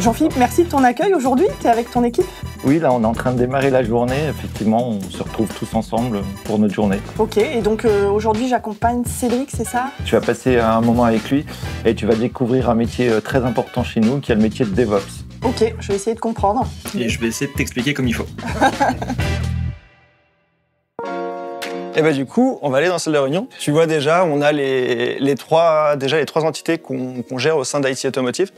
Jean-Philippe, merci de ton accueil aujourd'hui. Tu es avec ton équipe? Oui, là on est en train de démarrer la journée. Effectivement, on se retrouve tous ensemble pour notre journée. Ok, et donc aujourd'hui j'accompagne Cédric, c'est ça? Tu vas passer un moment avec lui et tu vas découvrir un métier très important chez nous qui est le métier de DevOps. Ok, je vais essayer de comprendre. Et je vais essayer de t'expliquer comme il faut. Et bah du coup, on va aller dans la salle de réunion. Tu vois déjà, on a les trois entités qu'on gère au sein d'IT Automotive.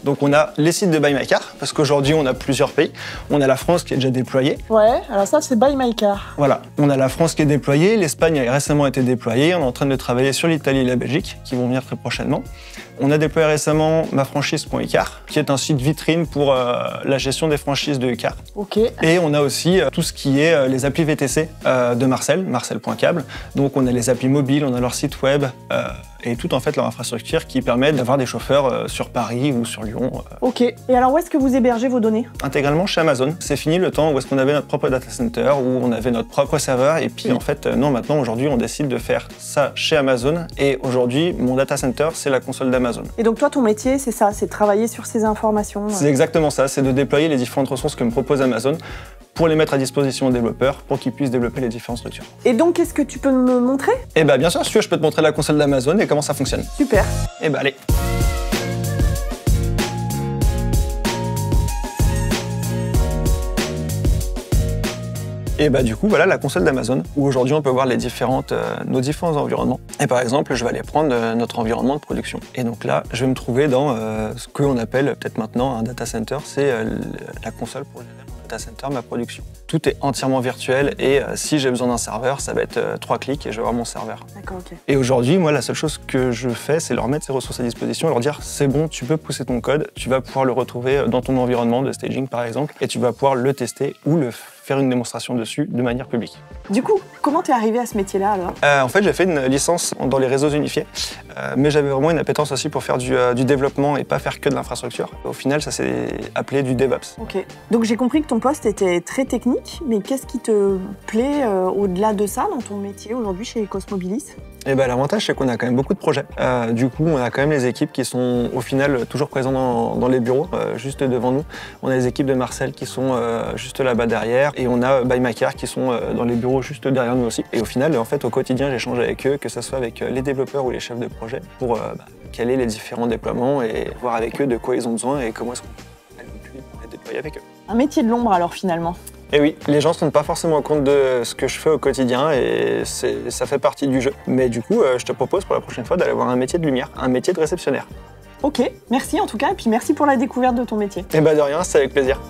Donc on a les sites de Buy My Car, parce qu'aujourd'hui on a plusieurs pays. On a la France qui est déjà déployée. Ouais, alors ça c'est Buy My Car. Voilà, on a la France qui est déployée, l'Espagne a récemment été déployée, on est en train de travailler sur l'Italie et la Belgique, qui vont venir très prochainement. On a déployé récemment mafranchise.car, qui est un site vitrine pour la gestion des franchises de car. Ok. Et on a aussi tout ce qui est les applis VTC de Marcel, marcel.cable. Donc on a les applis mobiles, on a leur site web et tout en fait leur infrastructure qui permet d'avoir des chauffeurs sur Paris ou sur Lyon. Ok. Et alors où est-ce que vous hébergez vos données? Intégralement chez Amazon. C'est fini le temps où est-ce qu'on avait notre propre data center, où on avait notre propre serveur. Et puis en fait, non, maintenant, aujourd'hui, on décide de faire ça chez Amazon. Et aujourd'hui, mon data center, c'est la console d'Amazon. Et donc toi, ton métier, c'est ça, c'est de travailler sur ces informations? C'est exactement ça, c'est de déployer les différentes ressources que me propose Amazon pour les mettre à disposition aux développeurs pour qu'ils puissent développer les différentes structures. Et donc, qu'est-ce que tu peux me montrer? Eh bien, bien sûr, si tu veux, je peux te montrer la console d'Amazon et comment ça fonctionne. Super. Eh ben, allez. Et bah du coup, voilà la console d'Amazon, où aujourd'hui on peut voir nos différents environnements. Et par exemple, je vais aller prendre notre environnement de production. Et donc là, je vais me trouver dans ce qu'on appelle peut-être maintenant un data center, c'est la console pour gérer mon data center, ma production. Tout est entièrement virtuel et si j'ai besoin d'un serveur, ça va être 3 clics et je vais avoir mon serveur. D'accord, ok. Et aujourd'hui, moi, la seule chose que je fais, c'est leur mettre ces ressources à disposition et leur dire c'est bon, tu peux pousser ton code, tu vas pouvoir le retrouver dans ton environnement de staging par exemple, et tu vas pouvoir le tester ou faire une démonstration dessus de manière publique. Du coup, comment t'es arrivé à ce métier-là alors? En fait, j'ai fait une licence dans les réseaux unifiés, mais j'avais vraiment une appétence aussi pour faire du développement et pas faire que de l'infrastructure. Au final, ça s'est appelé du DevOps. Ok. Donc j'ai compris que ton poste était très technique, mais qu'est-ce qui te plaît au-delà de ça dans ton métier aujourd'hui chez Cosmobilis? Et ben, l'avantage, c'est qu'on a quand même beaucoup de projets. Du coup, on a quand même les équipes qui sont au final toujours présentes dans les bureaux, juste devant nous. On a les équipes de Marcel qui sont juste là-bas derrière, et on a Buy My Car qui sont dans les bureaux juste derrière nous aussi. Et au final, en fait, au quotidien, j'échange avec eux, que ce soit avec les développeurs ou les chefs de projet, pour caler les différents déploiements et voir avec eux de quoi ils ont besoin et comment est-ce qu'on peut les déployer avec eux. Un métier de l'ombre alors finalement. Et oui, les gens ne se rendent pas forcément compte de ce que je fais au quotidien et ça fait partie du jeu. Mais du coup, je te propose pour la prochaine fois d'aller voir un métier de lumière, un métier de réceptionnaire. Ok, merci en tout cas, et puis merci pour la découverte de ton métier. Et bah de rien, c'est avec plaisir.